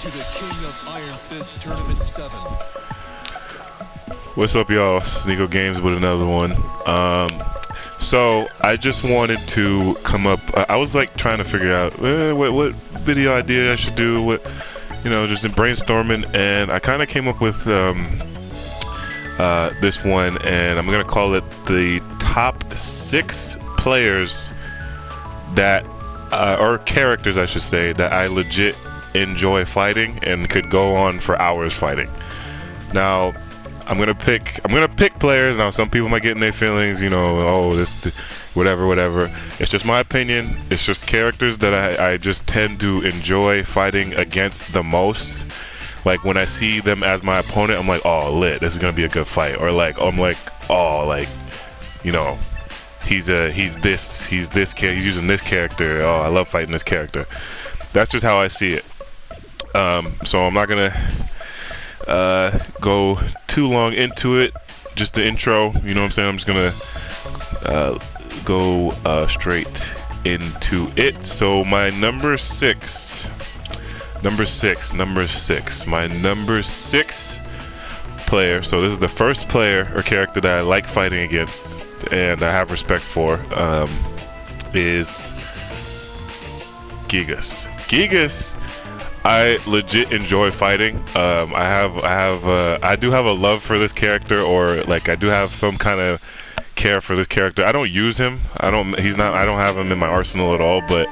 to the King of Iron Fist Tournament 7. What's up, y'all? Sneako Games with another one. So I just wanted to come up. I was like trying to figure out what video idea I should do. Just in brainstorming, and I kind of came up with this one, and I'm gonna call it the top 6 players that, or characters, I should say, that I legit enjoy fighting and could go on for hours fighting. Now, I'm gonna pick players. Now, some people might get in their feelings, whatever. It's just my opinion. It's just characters that I just tend to enjoy fighting against the most. Like, when I see them as my opponent, I'm like, oh, lit, this is gonna be a good fight. Or like, I'm like, oh, like, he's using this character. Oh, I love fighting this character. That's just how I see it. So I'm not gonna go too long into it. Just the intro, you know what I'm saying? I'm just gonna go straight into it. So my number six, my number 6 player. So this is the first player or character that I like fighting against and I have respect for, is Gigas. Gigas, I legit enjoy fighting. I do have a love for this character, or like I do have some kind of care for this character. I don't use him. I don't have him in my arsenal at all, but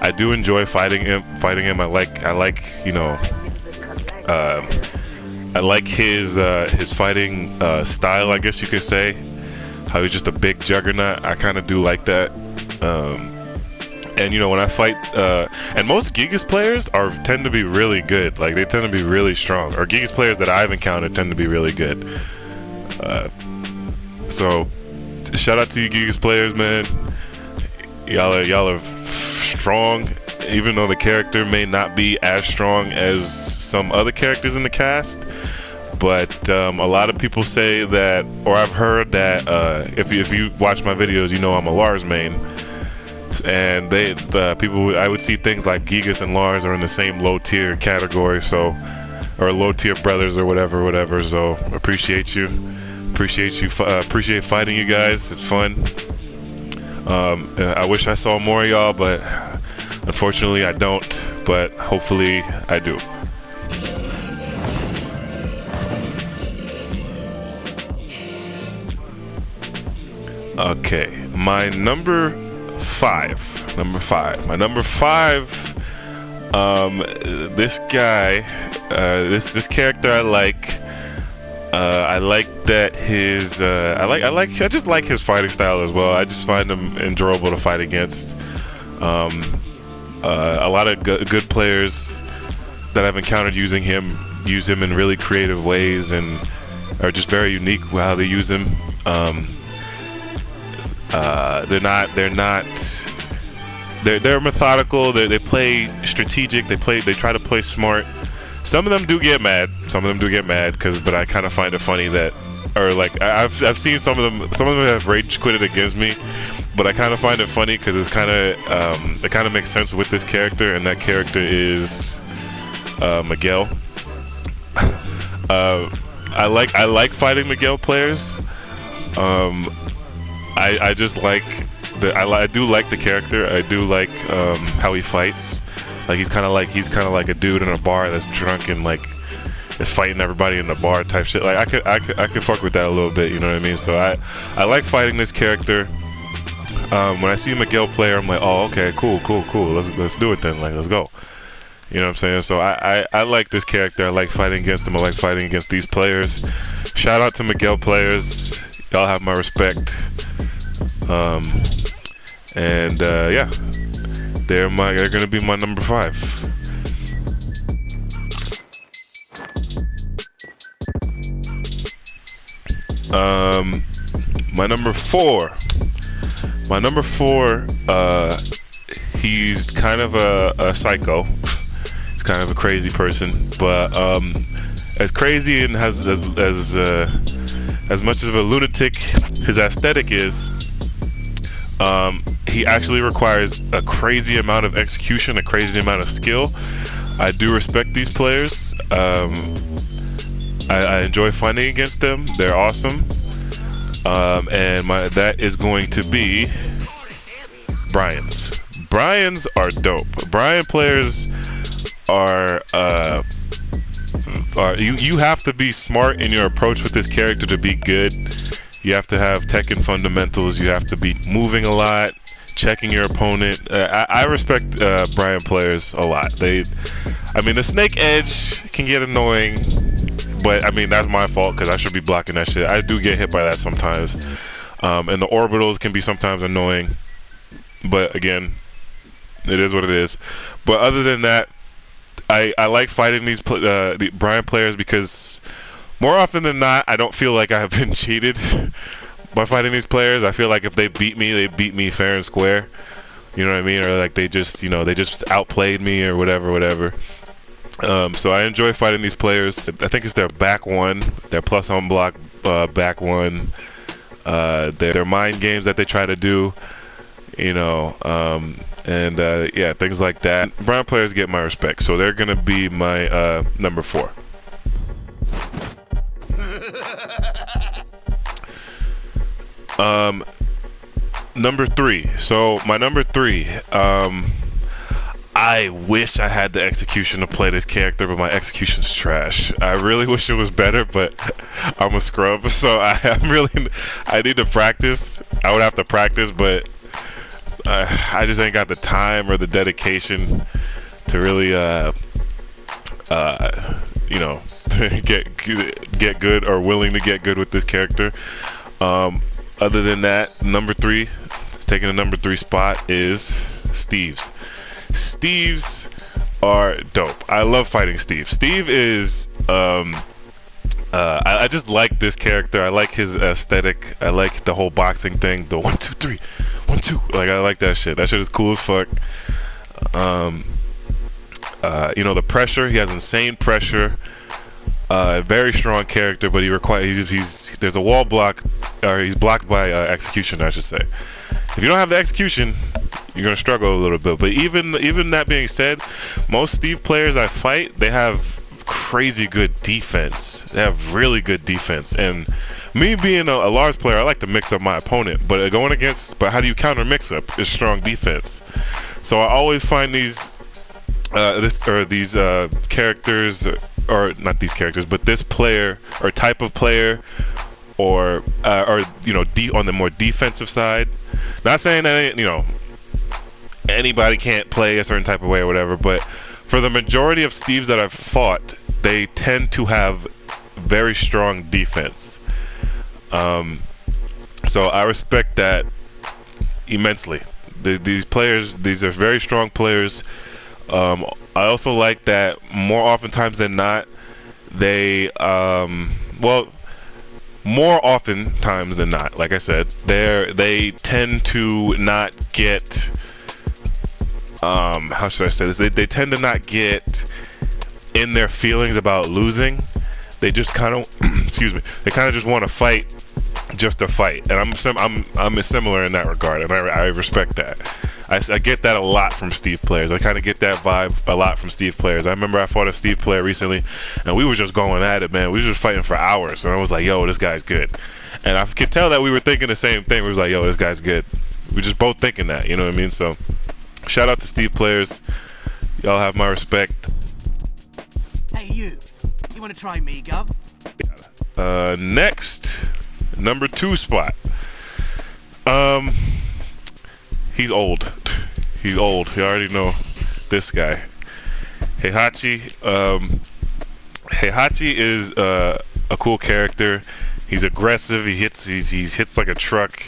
I do enjoy fighting him. I like his fighting style, I guess you could say. How he's just a big juggernaut. I kind of do like that. And when I fight, and most Gigas players tend to be really good. Like, they tend to be really strong. Or Gigas players that I've encountered tend to be really good. So shout out to you Gigas players, man. Y'all are strong, even though the character may not be as strong as some other characters in the cast. But a lot of people say that, or I've heard that, if you watch my videos, I'm a Lars main. And I would see things like Gigas and Lars are in the same low tier category, or low tier brothers or whatever. So appreciate fighting you guys. It's fun. I wish I saw more of y'all, but unfortunately I don't. But hopefully I do. Okay, my number 5. My number 5. This guy, this character I like. I like that I just like his fighting style as well. I just find him enjoyable to fight against. A lot of good players that I've encountered use him in really creative ways and are just very unique how they use him. They're methodical. They play strategic. They try to play smart. Some of them do get mad. But I kind of find it funny that, or like I've seen some of them have rage quitted against me, but I kind of find it funny because it kind of makes sense with this character, and that character is Miguel. I like fighting Miguel players. I just like I do like the character. I do like how he fights. Like he's kind of like a dude in a bar that's drunk and like is fighting everybody in the bar type shit. Like I could fuck with that a little bit. You know what I mean? So I like fighting this character. When I see a Miguel player, I'm like, oh, okay, cool. Let's do it then. Like, let's go. You know what I'm saying? So I like this character. I like fighting against him. I like fighting against these players. Shout out to Miguel players. Y'all have my respect. Yeah, they're gonna be my number 5. My number 4. He's kind of a psycho. He's kind of a crazy person, but as crazy and as much of a lunatic his aesthetic is, he actually requires a crazy amount of execution, a crazy amount of skill. I do respect these players. I enjoy fighting against them. They're awesome. And that is going to be Bryan's. Bryan's are dope. Bryan players are you have to be smart in your approach with this character to be good. You have to have Tekken fundamentals. You have to be moving a lot, checking your opponent. I respect Bryan players a lot. The Snake Edge can get annoying, but I mean that's my fault because I should be blocking that shit. I do get hit by that sometimes, and the orbitals can be sometimes annoying. But again, it is what it is. But other than that, I like fighting the Bryan players because more often than not, I don't feel like I have been cheated by fighting these players. I feel like if they beat me fair and square. You know what I mean? Or like they just outplayed me or whatever. So I enjoy fighting these players. I think it's their back one, their plus on block back one, their mind games that they try to do. Yeah, things like that. Bryan players get my respect, so they're gonna be my number 4. Number 3. So my number 3. I wish I had the execution to play this character, but my execution's trash. I really wish it was better, but I'm a scrub, so I need to practice. I would have to practice, but I just ain't got the time or the dedication to really, get good or willing to get good with this character. Other than that, number 3, taking the number 3 spot is Steve's. Steve's are dope. I love fighting Steve. Steve is, I just like this character. I like his aesthetic. I like the whole boxing thing. The 1, 2, 3, 1, 2. Like I like that shit. That shit is cool as fuck. The pressure. He has insane pressure. Very strong character, but there's a wall block, or he's blocked by execution, I should say. If you don't have the execution, you're gonna struggle a little bit. But even that being said, most Steve players I fight, they have crazy good defense. They have really good defense. And me being a large player, I like to mix up my opponent. But how do you counter mix up? Is strong defense. So I always find these characters, or not these characters, but this player or type of player, or on the more defensive side. Not saying that anybody can't play a certain type of way or whatever, but for the majority of Steves that I've fought, they tend to have very strong defense. So I respect that immensely. These players, these are very strong players. I also like that more oftentimes than not, more oftentimes than not, like I said, they tend to not get, how should I say this? They tend to not get in their feelings about losing. They just kind of, excuse me, they kind of just want to fight just to fight. And I'm similar in that regard, and I respect that. I get that a lot from Steve players. I kind of get that vibe a lot from Steve players. I remember I fought a Steve player recently, and we were just going at it, man. We were just fighting for hours, and I was like, yo, this guy's good. And I could tell that we were thinking the same thing. We was like, yo, this guy's good. We were just both thinking that, you know what I mean? So, shout out to Steve players. Y'all have my respect. Hey, you want to try me, Gov? Next, number 2 spot. He's old. He's old. You already know this guy. Heihachi. Heihachi is a cool character. He's aggressive. He hits like a truck.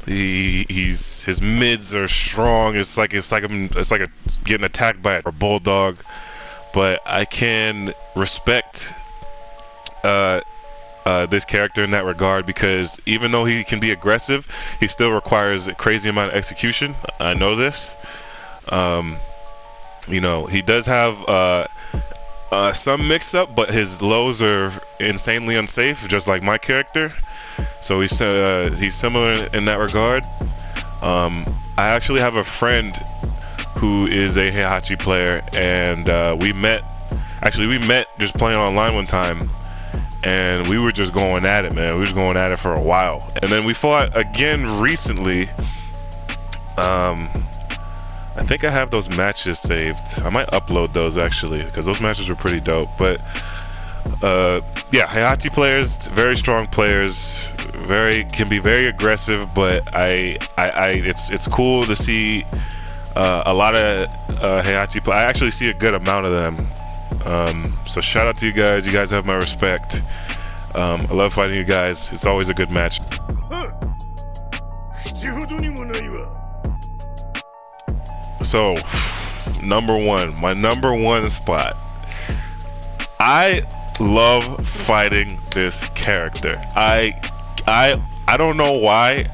His mids are strong. It's like getting attacked by a bulldog. But I can respect this character in that regard, because even though he can be aggressive, he still requires a crazy amount of execution. I know this. He does have some mix-up, but his lows are insanely unsafe, just like my character. So he's similar in that regard. I actually have a friend who is a Heihachi player, and we met just playing online one time, and we were just going at it, man. We were going at it for a while, and then we fought again recently. I think I have those matches saved. I might upload those actually, because those matches were pretty dope. But yeah, Heihachi players, very strong players, can be very aggressive. But it's cool to see a lot of Heihachi players. I actually see a good amount of them. So shout out to you guys. You guys have my respect. I love fighting you guys. It's always a good match. So, my number one spot. I love fighting this character. I don't know why,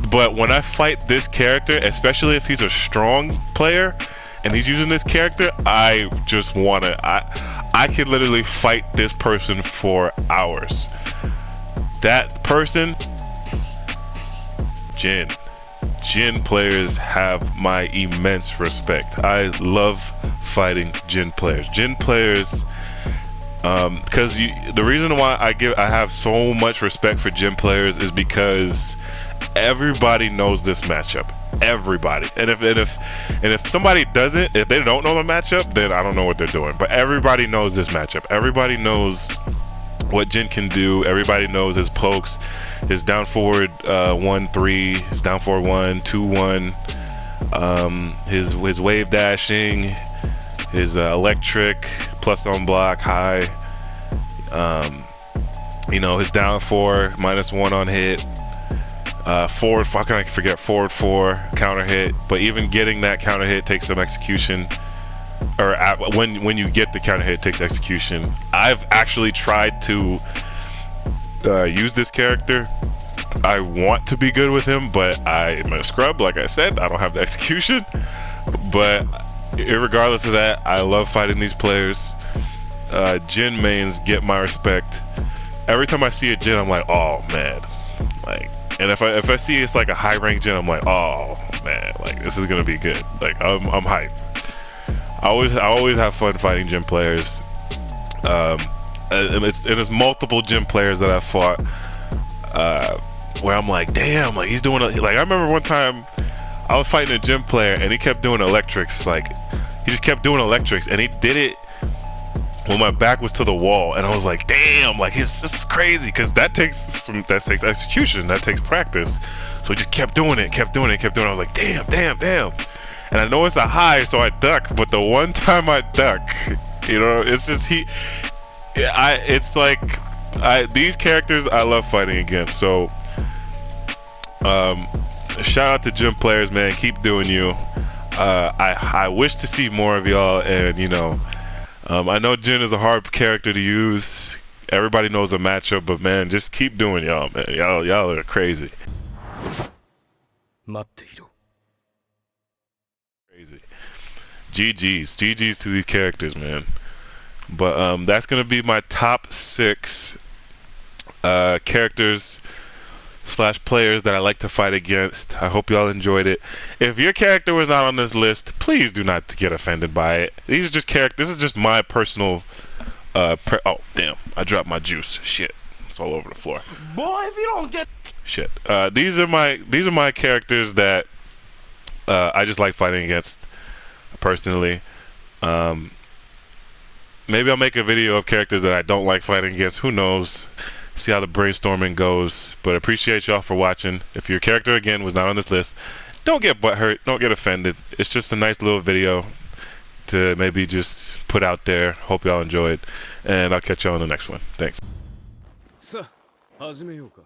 but when I fight this character, especially if he's a strong player and he's using this character, I just wanna. I could literally fight this person for hours. That person, Jin. Jin players have my immense respect. I love fighting Jin players. Jin players, because the reason why I have so much respect for Jin players is because everybody knows this matchup. Everybody, and if somebody doesn't, if they don't know the matchup, then I don't know what they're doing. But everybody knows this matchup. Everybody knows what Jin can do. Everybody knows his pokes, his down forward 1-3, his down forward 1-2-1, his wave dashing, his electric plus on block high, you know, his down 4 -1 on hit, forward, how can I forget forward 4 counter hit? But even getting that counter hit takes some execution. Or when you get the counter hit, it takes execution. I've actually tried to use this character. I want to be good with him, but I'm a scrub. Like I said, I don't have the execution. But regardless of that, I love fighting these players. Jin mains get my respect. Every time I see a Jin, I'm like, oh man, like. And if I see it's like a high rank Jin, I'm like, oh man, like this is gonna be good. Like I'm hyped. I always have fun fighting Jin players. And it's multiple Jin players that I've fought where I'm like, damn, like he's doing like I remember one time I was fighting a Jin player and he kept doing electrics. Like he just kept doing electrics, and he did it when my back was to the wall, and I was like, damn, like this is crazy, because that takes execution, that takes practice. So he just kept doing it. I was like, damn. And I know it's a high, so I duck. But the one time I duck, you know, it's just these characters I love fighting against. So, shout out to Jin players, man. Keep doing you. I wish to see more of y'all, and you know, I know Jin is a hard character to use. Everybody knows a matchup, but man, just keep doing y'all, man. Y'all are crazy. Crazy. GG's to these characters, man. But that's gonna be my top 6 characters / players that I like to fight against. I hope y'all enjoyed it. If your character was not on this list, please do not get offended by it. These are just characters. This is just my personal. Oh damn! I dropped my juice. Shit, it's all over the floor. Boy, if you don't get shit. These are my characters that I just like fighting against personally. Maybe I'll make a video of characters that I don't like fighting against. Who knows? See how the brainstorming goes. But appreciate y'all for watching. If your character again was not on this list, don't get butthurt, don't get offended. It's just a nice little video to maybe just put out there. Hope y'all enjoyed, and I'll catch y'all on the next one. Thanks. さあ始めようか。